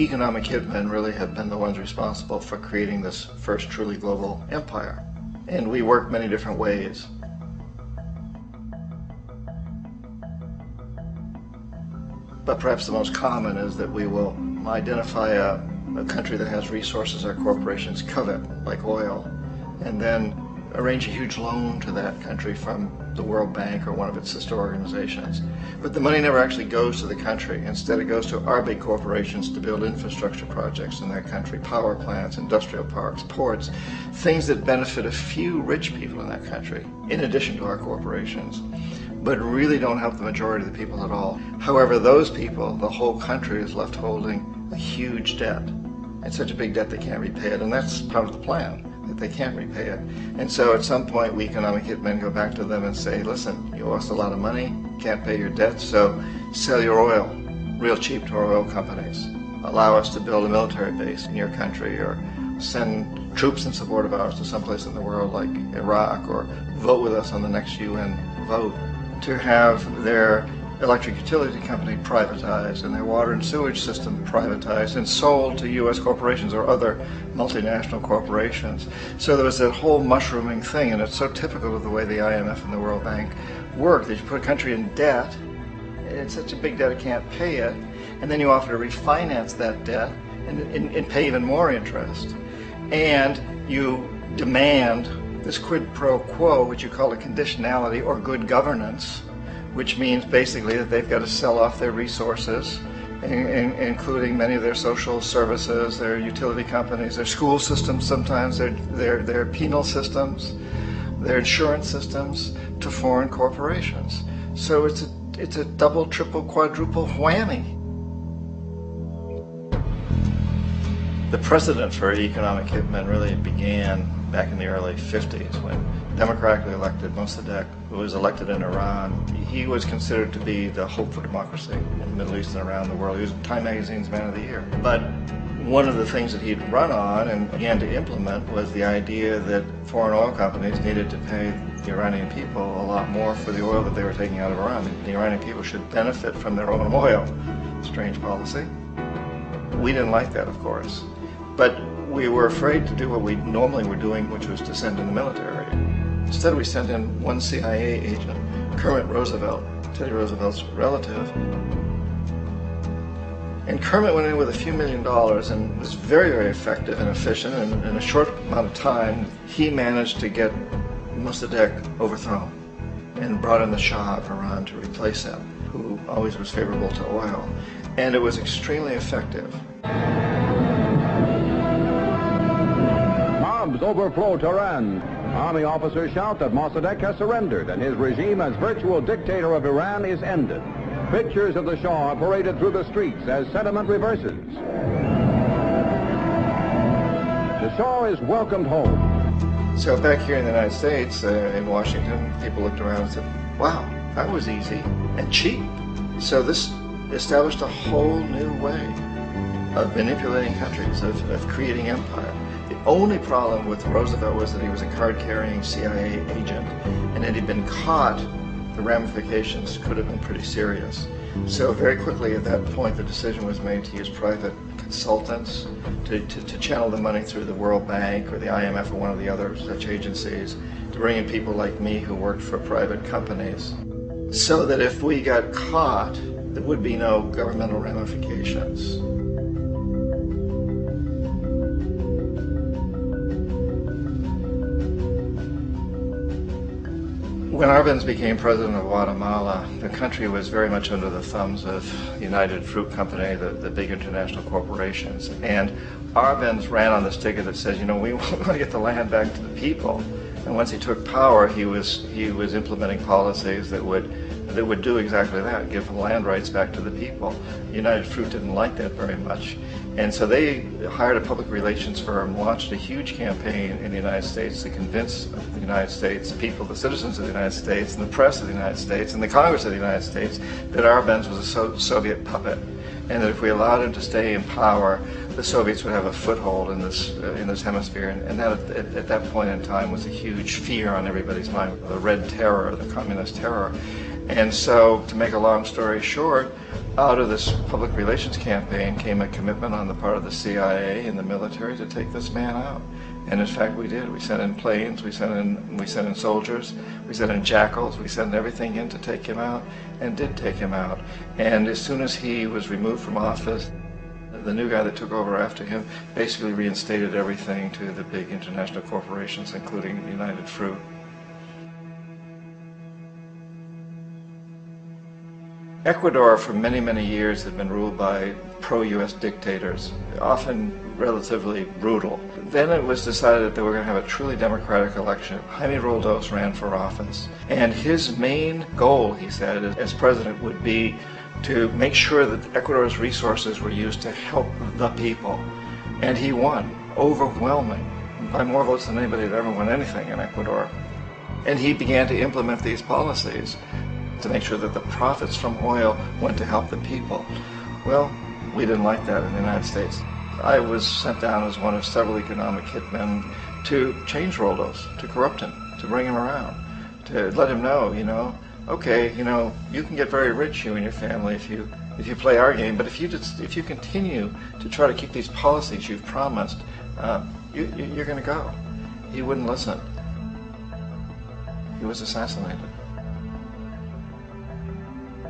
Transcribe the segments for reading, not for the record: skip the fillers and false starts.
economic hitmen really have been the ones responsible for creating this first truly global empire. And we work many different ways. But perhaps the most common is that we will identify a country that has resources our corporations covet, like oil, and then arrange a huge loan to that country from the World Bank or one of its sister organizations. But the money never actually goes to the country. Instead, it goes to our big corporations to build infrastructure projects in that country, power plants, industrial parks, ports, things that benefit a few rich people in that country, in addition to our corporations, but really don't help the majority of the people at all. However, those people, the whole country is left holding a huge debt. It's such a big debt they can't repay it, and that's part of the plan, that they can't repay it. And so at some point, we economic hitmen go back to them and say, listen, you owe us a lot of money, can't pay your debt, so sell your oil real cheap to our oil companies. Allow us to build a military base in your country, or send troops in support of ours to someplace in the world like Iraq, or vote with us on the next UN vote. To have their electric utility company privatized and their water and sewage system privatized and sold to U.S. corporations or other multinational corporations. So there was that whole mushrooming thing, and it's so typical of the way the IMF and the World Bank work, that you put a country in debt, it's such a big debt it can't pay it, and then you offer to refinance that debt and pay even more interest. And you demand this quid pro quo, which you call a conditionality or good governance, which means basically that they've got to sell off their resources, including many of their social services, their utility companies, their school systems sometimes, their penal systems, their insurance systems, to foreign corporations. So it's a double, triple, quadruple whammy. The precedent for economic hitmen really began back in the early 50s when democratically elected Mossadegh, who was elected in Iran, he was considered to be the hope for democracy in the Middle East and around the world. He was Time Magazine's Man of the Year. But one of the things that he'd run on and began to implement was the idea that foreign oil companies needed to pay the Iranian people a lot more for the oil that they were taking out of Iran. The Iranian people should benefit from their own oil. Strange policy. We didn't like that, of course. But we were afraid to do what we normally were doing, which was to send in the military. Instead, we sent in one CIA agent, Kermit Roosevelt, Teddy Roosevelt's relative. And Kermit went in with a few $1 million and was very, very effective and efficient. And in a short amount of time, he managed to get Mossadegh overthrown and brought in the Shah of Iran to replace him, who always was favorable to oil. And it was extremely effective. Bombs overflow Tehran. Army officers shout that Mossadegh has surrendered and his regime as virtual dictator of Iran is ended. Pictures of the Shah are paraded through the streets as sentiment reverses. The Shah is welcomed home. So back here in the United States, in Washington, people looked around and said, wow, that was easy and cheap. So this established a whole new way of manipulating countries, of creating empire. The only problem with Roosevelt was that he was a card-carrying CIA agent, and had he been caught, the ramifications could have been pretty serious. So very quickly at that point, the decision was made to use private consultants to channel the money through the World Bank or the IMF or one of the other such agencies, to bring in people like me who worked for private companies, so that if we got caught, there would be no governmental ramifications. When Arbenz became president of Guatemala, the country was very much under the thumbs of United Fruit Company, the big international corporations. And Arbenz ran on this ticket that says, you know, we want to get the land back to the people. And once he took power, he was implementing policies that would do exactly that, give land rights back to the people. United Fruit didn't like that very much. And so they hired a public relations firm, launched a huge campaign in the United States to convince the United States people, the citizens of the United States, and the press of the United States, and the Congress of the United States, that Arbenz was a Soviet puppet, and that if we allowed him to stay in power, the Soviets would have a foothold in this hemisphere. And that at that point in time was a huge fear on everybody's mind, the Red Terror, the communist terror. And so, to make a long story short, Out of this public relations campaign came a commitment on the part of the CIA and the military to take this man out. And in fact, we did. We sent in planes, we sent in soldiers, we sent in jackals, we sent everything in to take him out, and did take him out. And as soon as he was removed from office, the new guy that took over after him basically reinstated everything to the big international corporations, including United Fruit. Ecuador for many, many years had been ruled by pro-US dictators, often relatively brutal. Then it was decided that they were going to have a truly democratic election. Jaime Roldos ran for office, and his main goal, he said, as president would be to make sure that Ecuador's resources were used to help the people. And he won, overwhelming, by more votes than anybody had ever won anything in Ecuador. And he began to implement these policies to make sure that the profits from oil went to help the people. Well, we didn't like that in the United States. I was sent down as one of several economic hitmen to change Roldos, to corrupt him, to bring him around, to let him know, okay, you can get very rich, you and your family, if you play our game, but if you continue to try to keep these policies you've promised, you're going to go. He wouldn't listen. He was assassinated.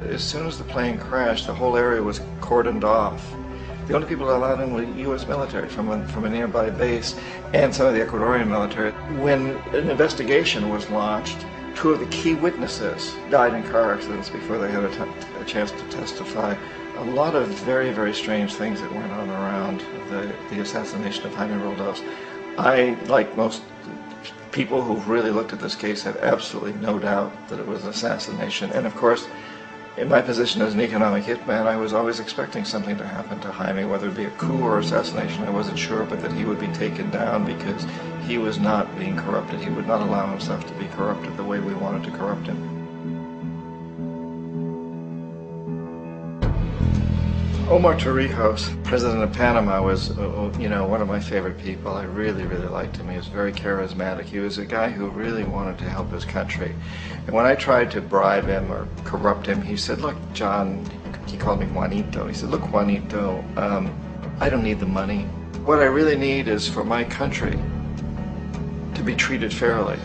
As soon as the plane crashed, the whole area was cordoned off. The only people allowed in were U.S. military from a nearby base and some of the Ecuadorian military. When an investigation was launched, two of the key witnesses died in car accidents before they had a chance to testify. A lot of very, very strange things that went on around the assassination of Jaime Roldos. I, like most people who've really looked at this case, have absolutely no doubt that it was an assassination. And of course, in my position as an economic hitman, I was always expecting something to happen to Jaime, whether it be a coup or assassination, I wasn't sure, but that he would be taken down because he was not being corrupted. He would not allow himself to be corrupted the way we wanted to corrupt him. Omar Torrijos, president of Panama, was, one of my favorite people. I really, really liked him. He was very charismatic. He was a guy who really wanted to help his country. And when I tried to bribe him or corrupt him, he said, look, John, he called me Juanito. He said, look, Juanito, I don't need the money. What I really need is for my country to be treated fairly.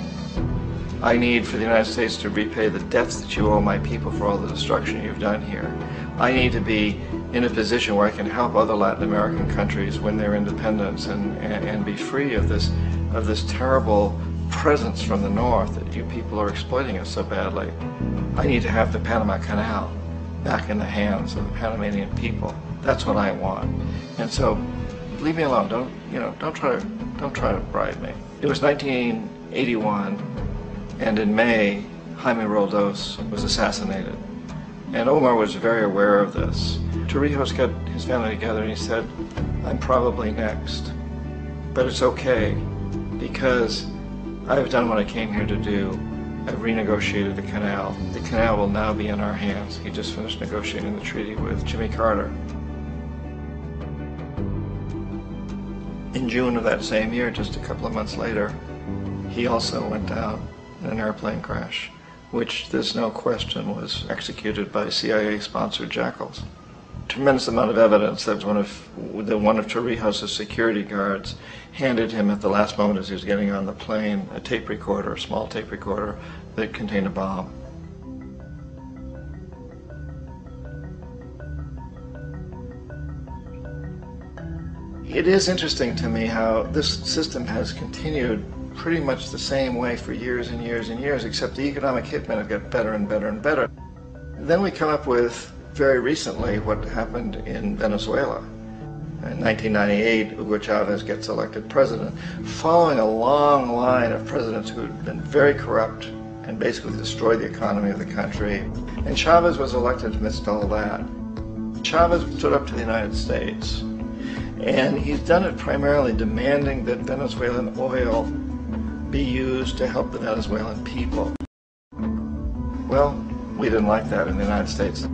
I need for the United States to repay the debts that you owe my people for all the destruction you've done here. I need to be in a position where I can help other Latin American countries win their independence and be free of this terrible presence from the north that you people are exploiting us so badly. I need to have the Panama Canal back in the hands of the Panamanian people. That's what I want. And so, leave me alone. Don't try to bribe me. It was 1981, and in May, Jaime Roldos was assassinated. And Omar was very aware of this. Torrijos got his family together and he said, I'm probably next, but it's okay because I've done what I came here to do. I've renegotiated the canal. The canal will now be in our hands. He just finished negotiating the treaty with Jimmy Carter. In June of that same year, just a couple of months later, he also went down in an airplane crash, which there's no question was executed by CIA-sponsored jackals. Tremendous amount of evidence that one of Torrijos' security guards handed him at the last moment as he was getting on the plane a tape recorder, a small tape recorder that contained a bomb. It is interesting to me how this system has continued pretty much the same way for years and years and years, except the economic hitmen have got better and better and better. Then we come up with, very recently, what happened in Venezuela. In 1998, Hugo Chavez gets elected president, following a long line of presidents who had been very corrupt and basically destroyed the economy of the country. And Chavez was elected amidst all that. Chavez stood up to the United States, and he's done it primarily demanding that Venezuelan oil be used to help the Venezuelan people. Well, we didn't like that in the United States.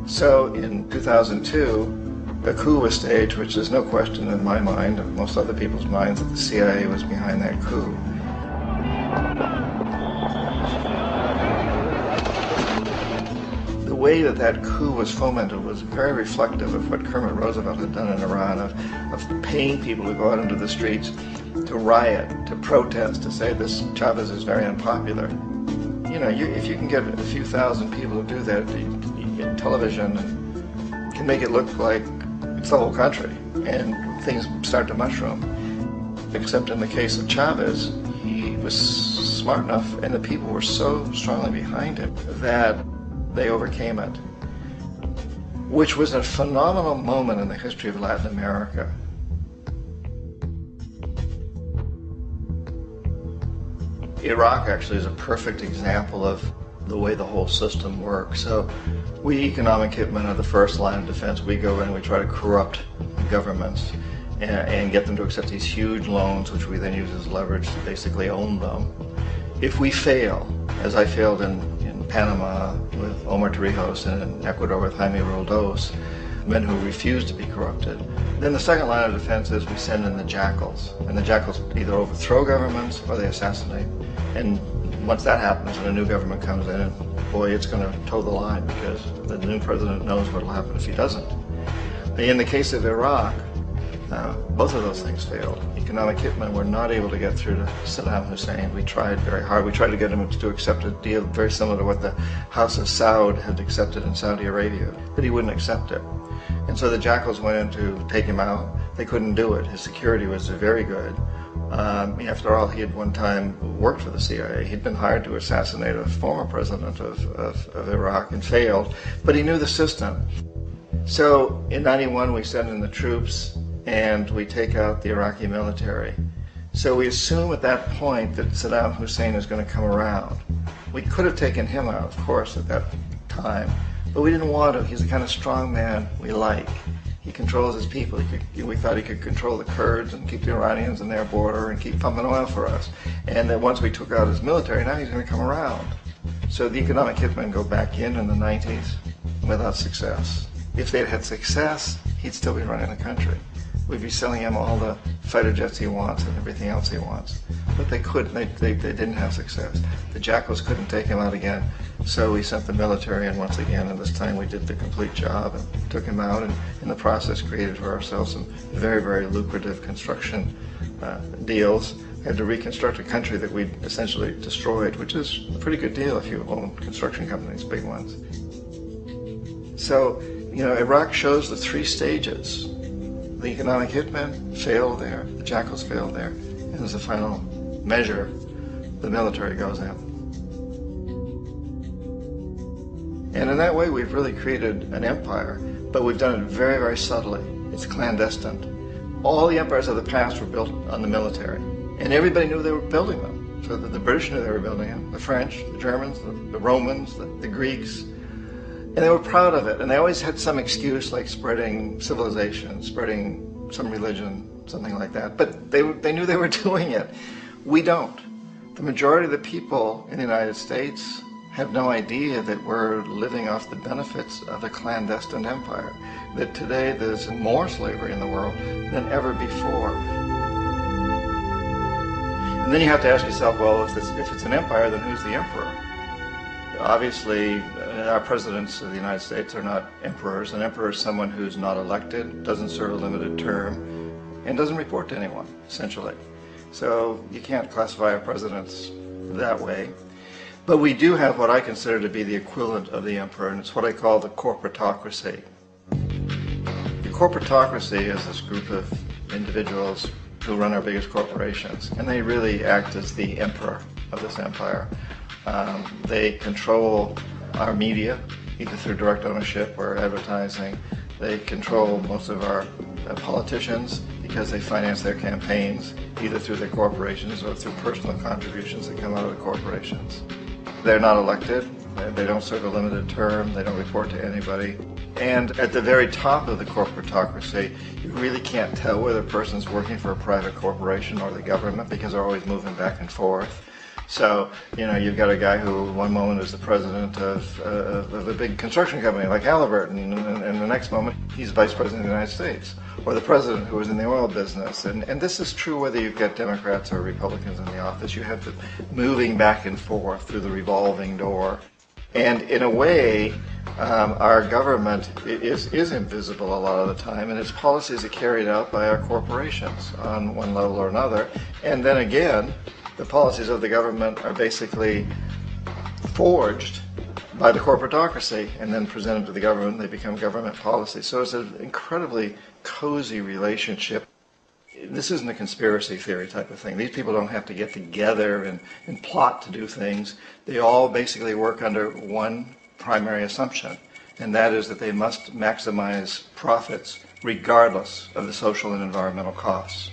So in 2002, a coup was staged, which there's no question in my mind, and most other people's minds, that the CIA was behind that coup. The way that that coup was fomented was very reflective of what Kermit Roosevelt had done in Iran, of paying people to go out into the streets, to riot, to protest, to say this Chavez is very unpopular. You know, if you can get a few thousand people to do that, television can make it look like it's the whole country, and things start to mushroom. Except in the case of Chavez, he was smart enough, and the people were so strongly behind him that they overcame it, which was a phenomenal moment in the history of Latin America. Iraq actually is a perfect example of the way the whole system works. So we economic hitmen are the first line of defense. We go in and we try to corrupt governments and get them to accept these huge loans, which we then use as leverage to basically own them. If we fail, as I failed in Panama with Omar Torrijos and in Ecuador with Jaime Roldos, men who refuse to be corrupted, then the second line of defense is we send in the jackals. And the jackals either overthrow governments or they assassinate. And once that happens and a new government comes in, boy, it's going to toe the line, because the new president knows what will happen if he doesn't. In the case of Iraq, both of those things failed. Economic hitmen were not able to get through to Saddam Hussein. We tried very hard. We tried to get him to accept a deal very similar to what the House of Saud had accepted in Saudi Arabia, but he wouldn't accept it. And so the jackals went in to take him out. They couldn't do it. His security was very good. After all, he had one time worked for the CIA. He'd been hired to assassinate a former president of Iraq and failed, but he knew the system. So in '91 we send in the troops and we take out the Iraqi military. So we assume at that point that Saddam Hussein is going to come around. We could have taken him out, of course, at that time, but we didn't want to. He's the kind of strong man we like. He controls his people. We thought he could control the Kurds and keep the Iranians in their border and keep pumping oil for us. And that once we took out his military, now he's going to come around. So the economic hitmen go back in the 90s without success. If they'd had success, he'd still be running the country. We'd be selling him all the fighter jets he wants and everything else he wants. But they couldn't. They didn't have success. The jackals couldn't take him out again. So we sent the military in once again, and this time we did the complete job and took him out, and in the process created for ourselves some very, very lucrative construction deals. We had to reconstruct a country that we'd essentially destroyed, which is a pretty good deal if you own construction companies, big ones. So, you know, Iraq shows the three stages. The economic hitmen failed there, the jackals failed there, and as a final measure, the military goes in. And in that way, we've really created an empire, but we've done it very, very subtly. It's clandestine. All the empires of the past were built on the military, and everybody knew they were building them. So the British knew they were building them, the French, the Germans, the Romans, the Greeks. And they were proud of it, and they always had some excuse, like spreading civilization, spreading some religion, something like that. But they knew they were doing it. We don't. The majority of the people in the United States have no idea that we're living off the benefits of a clandestine empire, that today there's more slavery in the world than ever before. And then you have to ask yourself, well, if it's an empire, then who's the emperor? Obviously, our presidents of the United States are not emperors. An emperor is someone who's not elected, doesn't serve a limited term, and doesn't report to anyone, essentially. So you can't classify our presidents that way. But we do have what I consider to be the equivalent of the emperor, and it's what I call the corporatocracy. The corporatocracy is this group of individuals who run our biggest corporations, and they really act as the emperor of this empire. They control our media, either through direct ownership or advertising. They control most of our politicians because they finance their campaigns either through their corporations or through personal contributions that come out of the corporations. They're not elected, they don't serve a limited term, they don't report to anybody. And at the very top of the corporatocracy, you really can't tell whether a person's working for a private corporation or the government because they're always moving back and forth. So, you know, you've got a guy who one moment is the president of a big construction company like Halliburton, and the next moment he's vice president of the United States, or the president who was in the oil business. And this is true whether you've got Democrats or Republicans in the office. You have the moving back and forth through the revolving door. And in a way, our government is invisible a lot of the time, and its policies are carried out by our corporations on one level or another. And then again, the policies of the government are basically forged by the corporatocracy and then presented to the government. They become government policy. So it's an incredibly cozy relationship. This isn't a conspiracy theory type of thing. These people don't have to get together and plot to do things. They all basically work under one primary assumption, and that is that they must maximize profits regardless of the social and environmental costs.